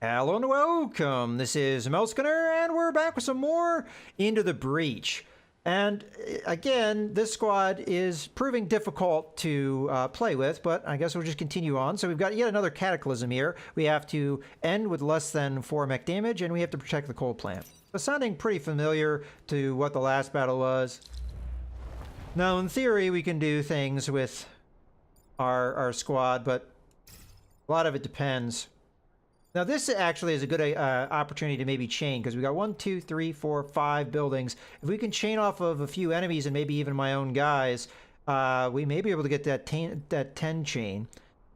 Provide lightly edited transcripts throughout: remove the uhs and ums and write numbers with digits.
Hello and welcome. This is Melskinner, and we're back with some more Into the Breach. And again, this squad is proving difficult to play with, but I guess we'll just continue on. So we've got yet another Cataclysm here. We have to end with less than 4 mech damage, and we have to protect the coal plant. So sounding pretty familiar to what the last battle was. Now, in theory, we can do things with our squad, but a lot of it depends. Now, this actually is a good opportunity to maybe chain, because we got 1, 2, 3, 4, 5 buildings. If we can chain off of a few enemies and maybe even my own guys, we may be able to get that 10 chain.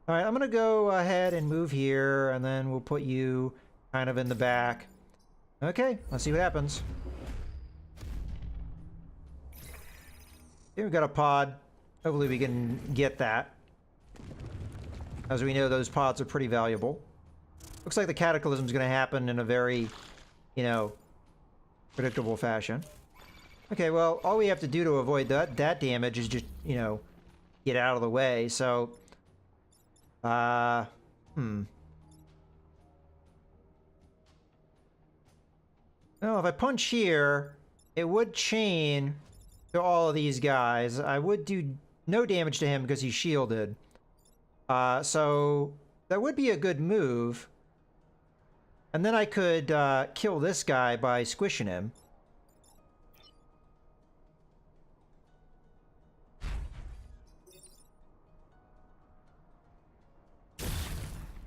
All right, I'm going to go ahead and move here, and then we'll put you kind of in the back. Okay, let's see what happens. Here we've got a pod. Hopefully we can get that. As we know, those pods are pretty valuable. Looks like the Cataclysm is going to happen in a very, predictable fashion. Okay, well, all we have to do to avoid that damage is just, get out of the way. So, Well, if I punch here, it would chain to all of these guys. I would do no damage to him because he's shielded. So that would be a good move. And then I could kill this guy by squishing him.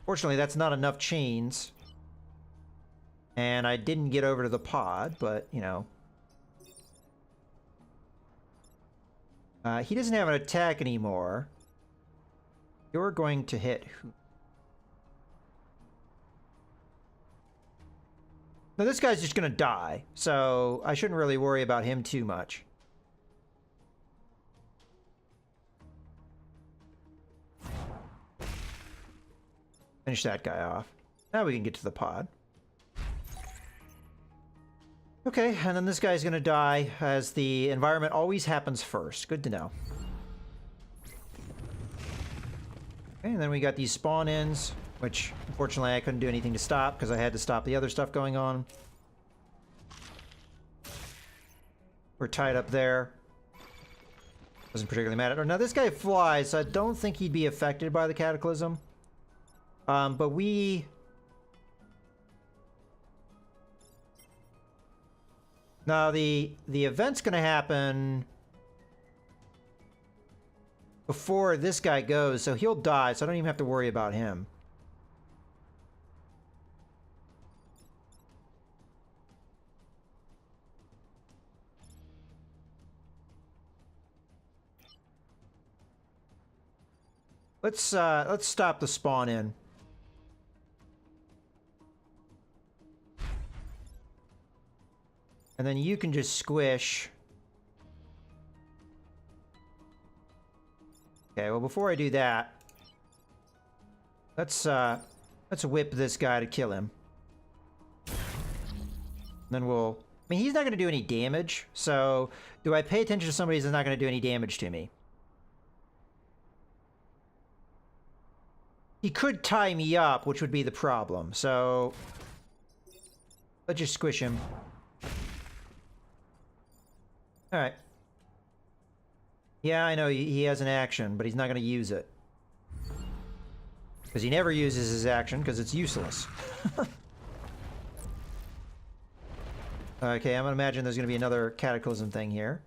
Fortunately, that's not enough chains. And I didn't get over to the pod, but, he doesn't have an attack anymore. You're going to hit who? Now, this guy's just going to die, so I shouldn't really worry about him too much. Finish that guy off. Now we can get to the pod. Okay, and then this guy's going to die, as the environment always happens first. Good to know. Okay, and then we got these spawn-ins, which, unfortunately, I couldn't do anything to stop because I had to stop the other stuff going on. We're tied up there. Doesn't particularly matter. Now, this guy flies, so I don't think he'd be affected by the Cataclysm. But we... Now, the event's going to happen before this guy goes, so he'll die, so I don't even have to worry about him. Let's stop the spawn in. And then you can just squish. Okay, well, before I do that, let's whip this guy to kill him. Then we'll... I mean, he's not going to do any damage, so do I pay attention to somebody that's not going to do any damage to me? He could tie me up, which would be the problem, so... Let's just squish him. Alright. Yeah, I know he has an action, but he's not going to use it. Because he never uses his action, because it's useless. Okay, I'm going to imagine there's going to be another Cataclysm thing here.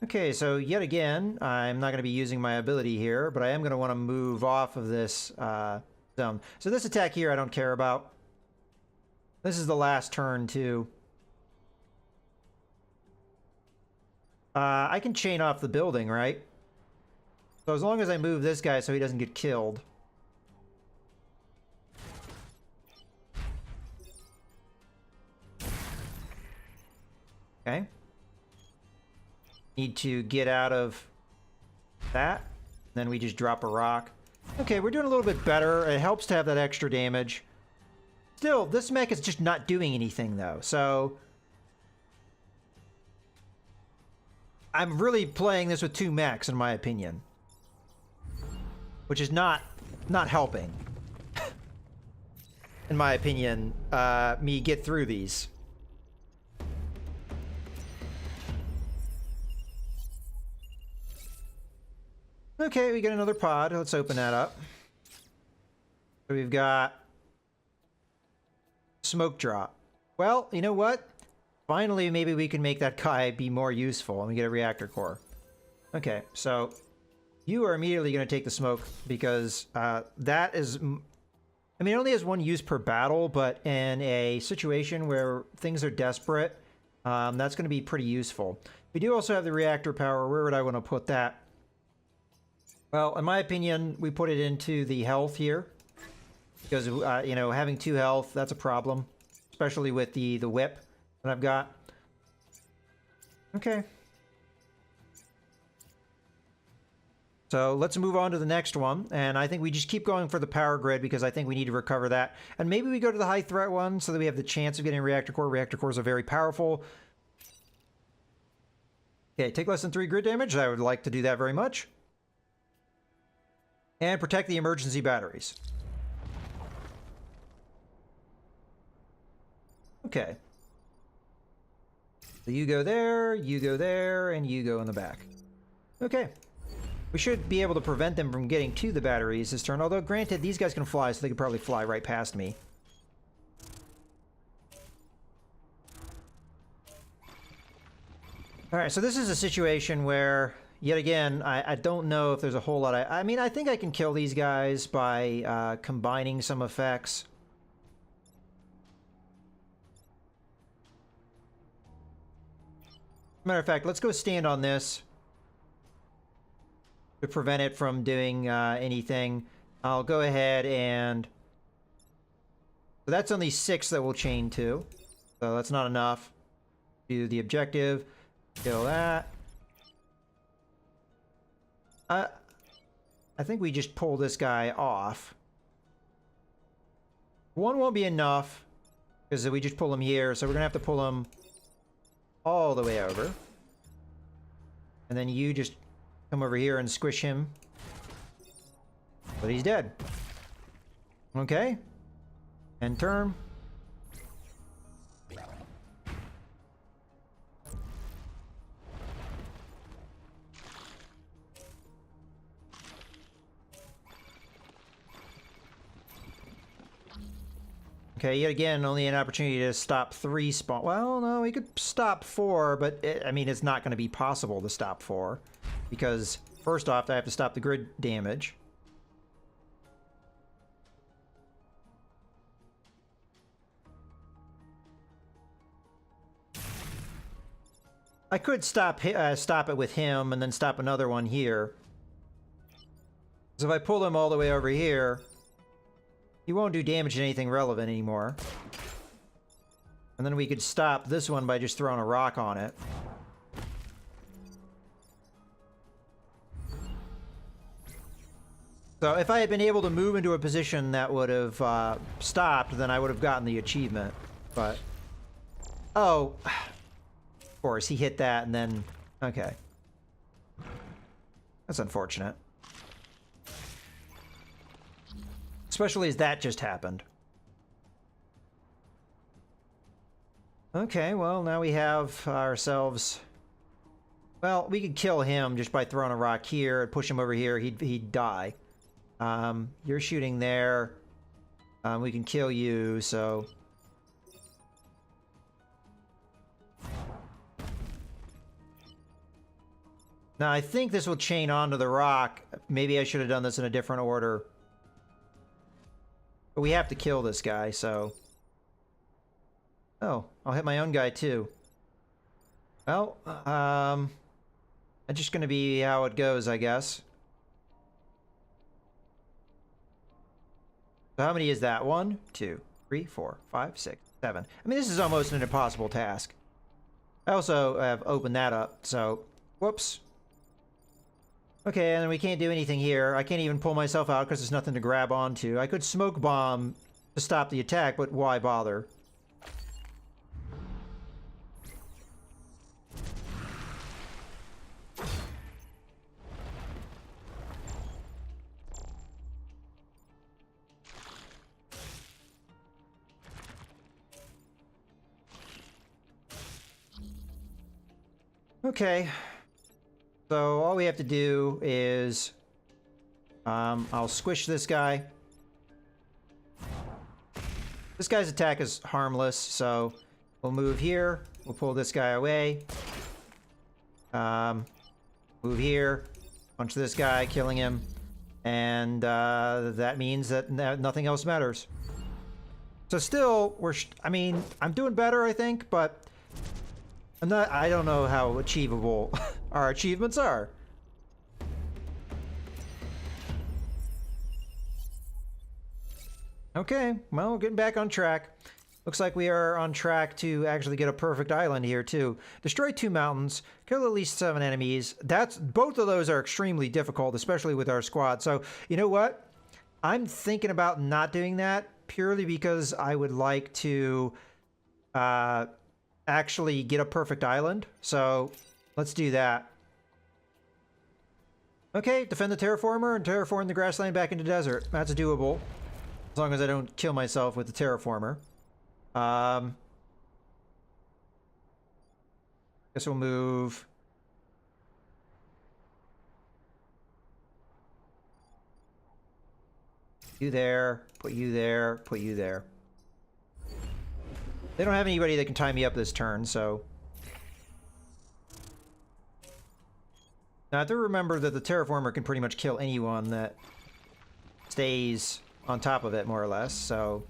Okay, so yet again, I'm not going to be using my ability here, but I am going to want to move off of this zone. So this attack here I don't care about. This is the last turn, too. I can chain off the building, right? So as long as I move this guy so he doesn't get killed. Okay. Need to get out of that. Then we just drop a rock. Okay, we're doing a little bit better. It helps to have that extra damage. Still, this mech is just not doing anything, though, so... I'm really playing this with 2 mechs, in my opinion. which is not helping, in my opinion, me get through these. Okay, we get another pod. Let's open that up. So we've got smoke drop. Well, you know what? Finally, maybe we can make that guy be more useful. Let me get a reactor core. Okay, so you are immediately going to take the smoke because that is... I mean, it only has one use per battle, but in a situation where things are desperate, that's going to be pretty useful. We do also have the reactor power. Where would I want to put that? Well, in my opinion, we put it into the health here. Because, you know, having 2 health, that's a problem. Especially with the whip that I've got. Okay. So let's move on to the next one. And I think we just keep going for the power grid because I think we need to recover that. And maybe we go to the high threat one so that we have the chance of getting a reactor core. Reactor cores are very powerful. Okay, take less than 3 grid damage. I would like to do that very much. And protect the emergency batteries. Okay. So you go there, and you go in the back. Okay. We should be able to prevent them from getting to the batteries this turn, although granted, these guys can fly, so they could probably fly right past me. Alright, so this is a situation where, yet again, I don't know if there's a whole lot I mean, I think I can kill these guys by combining some effects. Matter of fact, let's go stand on this to prevent it from doing anything. I'll go ahead and... So that's only 6 that we'll chain to. So that's not enough. Do the objective. Kill that. I think we just pull this guy off. 1 won't be enough because we just pull him here. So we're going to have to pull him all the way over. And then you just come over here and squish him. But he's dead. Okay. End turn. Okay, yet again, only an opportunity to stop 3 spawn. Well, no, we could stop 4, but I mean, it's not going to be possible to stop 4. Because, first off, I have to stop the grid damage. I could stop it with him and then stop another one here. So if I pull him all the way over here, he won't do damage to anything relevant anymore. And then we could stop this one by just throwing a rock on it. So if I had been able to move into a position that would have stopped, then I would have gotten the achievement. But... Oh. Of course, he hit that and then... Okay. That's unfortunate. Especially as that just happened. Okay, well, now we have ourselves... Well, we could kill him just by throwing a rock here and push him over here. He'd die. You're shooting there. We can kill you, so... Now, I think this will chain onto the rock. Maybe I should have done this in a different order. But we have to kill this guy, so... Oh, I'll hit my own guy, too. Well, that's just gonna be how it goes, I guess. So how many is that? 1, 2, 3, 4, 5, 6, 7. I mean, this is almost an impossible task. I also have opened that up, so... Whoops. Okay, and we can't do anything here. I can't even pull myself out because there's nothing to grab onto. I could smoke bomb to stop the attack, but why bother? Okay. So all we have to do is... I'll squish this guy. This guy's attack is harmless, so we'll move here. We'll pull this guy away. Move here. Punch this guy, killing him. And that means that nothing else matters. So still, I mean, I'm doing better, I think, but I don't know how achievable our achievements are. Okay, well, getting back on track. Looks like we are on track to actually get a perfect island here, too. Destroy 2 mountains, kill at least 7 enemies. Both of those are extremely difficult, especially with our squad. So, you know what? I'm thinking about not doing that purely because I would like to actually get a perfect island. So, let's do that. Okay, defend the terraformer and terraform the grassland back into desert. That's doable. As long as I don't kill myself with the terraformer. Guess we'll move. You there, put you there, put you there. They don't have anybody that can tie me up this turn, so. Now I have to remember that the terraformer can pretty much kill anyone that stays on top of it, more or less, so.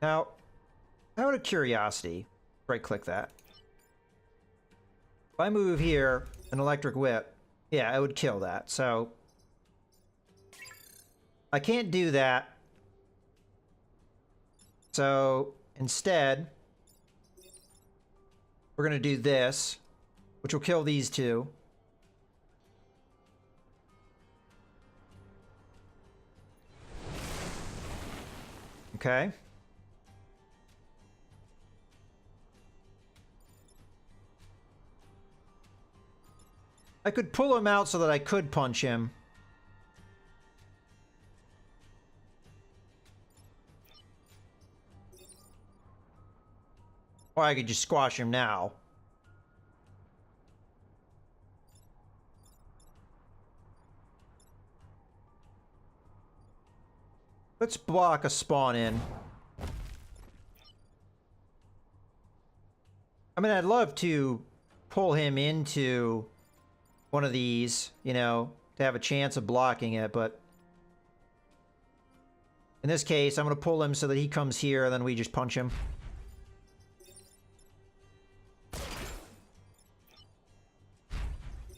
Now, out of curiosity, right-click that. If I move here, an electric whip, yeah, it would kill that, so. I can't do that. So, instead, we're going to do this, which will kill these 2. Okay. I could pull him out so that I could punch him. Or I could just squash him now. Let's block a spawn in. I mean, I'd love to pull him into one of these, you know, to have a chance of blocking it, but in this case, I'm going to pull him so that he comes here and then we just punch him.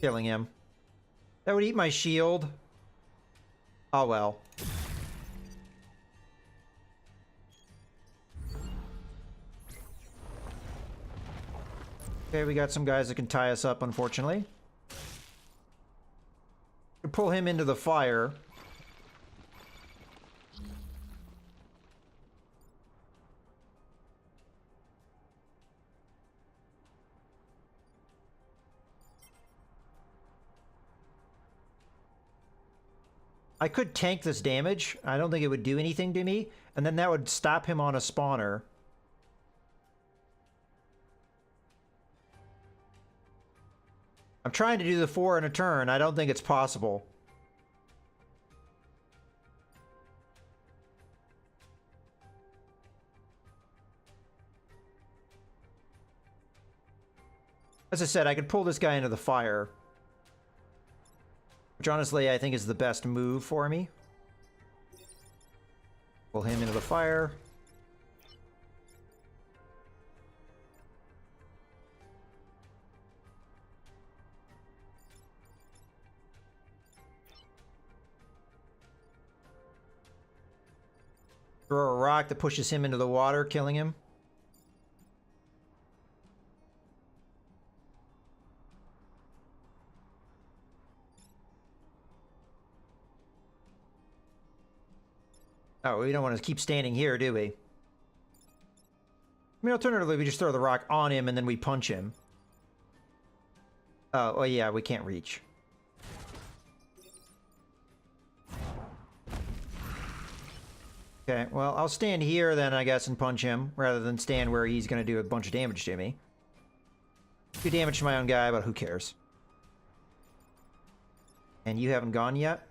Killing him. That would eat my shield. Oh well. Okay, we got some guys that can tie us up, unfortunately. Pull him into the fire. I could tank this damage. I don't think it would do anything to me. And then that would stop him on a spawner. I'm trying to do the 4 in a turn. I don't think it's possible. As I said, I could pull this guy into the fire. Which honestly, I think is the best move for me. Pull him into the fire. Throw a rock that pushes him into the water, killing him. Oh, we don't want to keep standing here, do we? I mean, alternatively, we just throw the rock on him and then we punch him. Oh, yeah, we can't reach. Okay, well, I'll stand here then, I guess, and punch him, rather than stand where he's gonna do a bunch of damage to me. Do damage to my own guy, but who cares? And you haven't gone yet?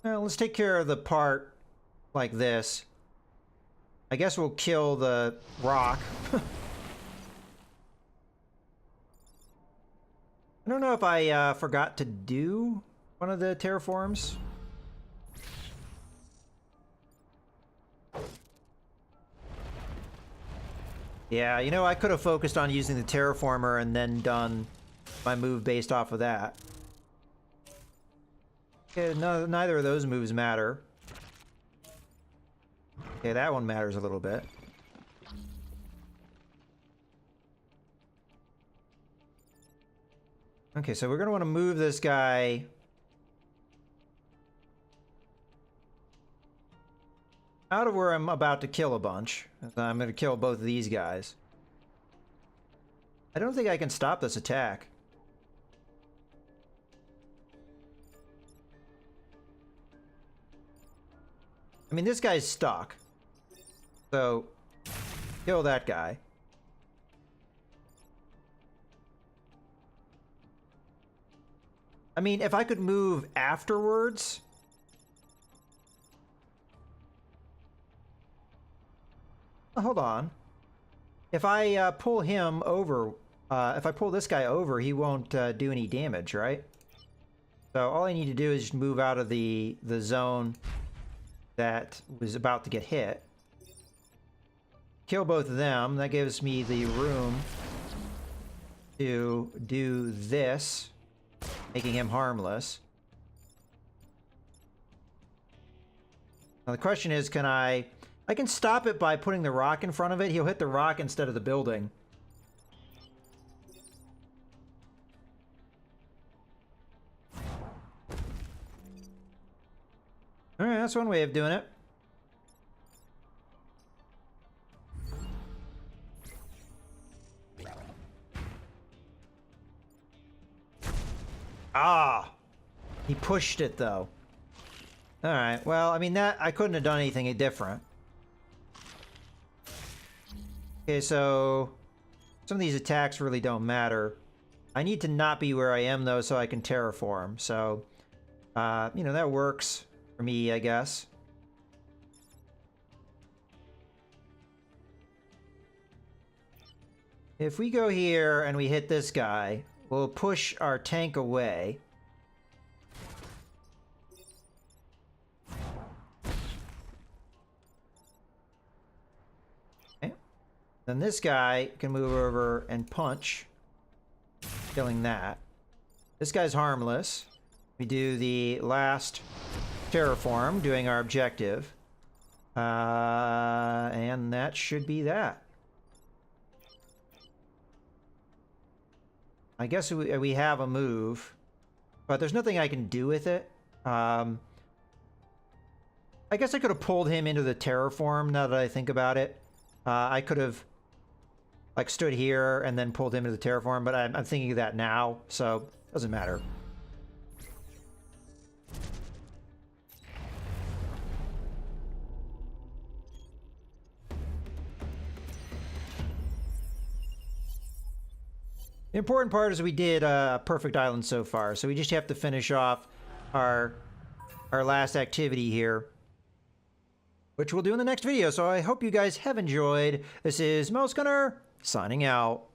Well, let's take care of the part like this. I guess we'll kill the rock. I don't know if I forgot to do one of the terraforms. Yeah, you know, I could have focused on using the terraformer and then done my move based off of that. Okay, no, neither of those moves matter. Okay, that one matters a little bit. Okay, so we're going to want to move this guy out of where I'm about to kill a bunch. I'm going to kill both of these guys. I don't think I can stop this attack. I mean, this guy's stuck. So, kill that guy. I mean, if I could move afterwards... Hold on. If I pull him over, if I pull this guy over, he won't do any damage, right? So all I need to do is just move out of the zone that was about to get hit. Kill both of them. That gives me the room to do this, making him harmless. Now the question is, can I can stop it by putting the rock in front of it. He'll hit the rock instead of the building. Alright, that's one way of doing it. Ah! He pushed it, though. Alright, well, I mean, that I couldn't have done anything different. Okay, so some of these attacks really don't matter. I need to not be where I am, though, so I can terraform. So, you know, that works for me, I guess. If we go here and we hit this guy, we'll push our tank away. Then this guy can move over and punch, killing that. This guy's harmless. We do the last terraform, doing our objective. And that should be that. I guess we have a move, but there's nothing I can do with it. I guess I could have pulled him into the terraform, now that I think about it. I could have like stood here and then pulled him into the terraform, but I'm thinking of that now, so it doesn't matter. The important part is we did a perfect island so far, so we just have to finish off our last activity here, which we'll do in the next video. So I hope you guys have enjoyed. This is Mouse Gunner signing out.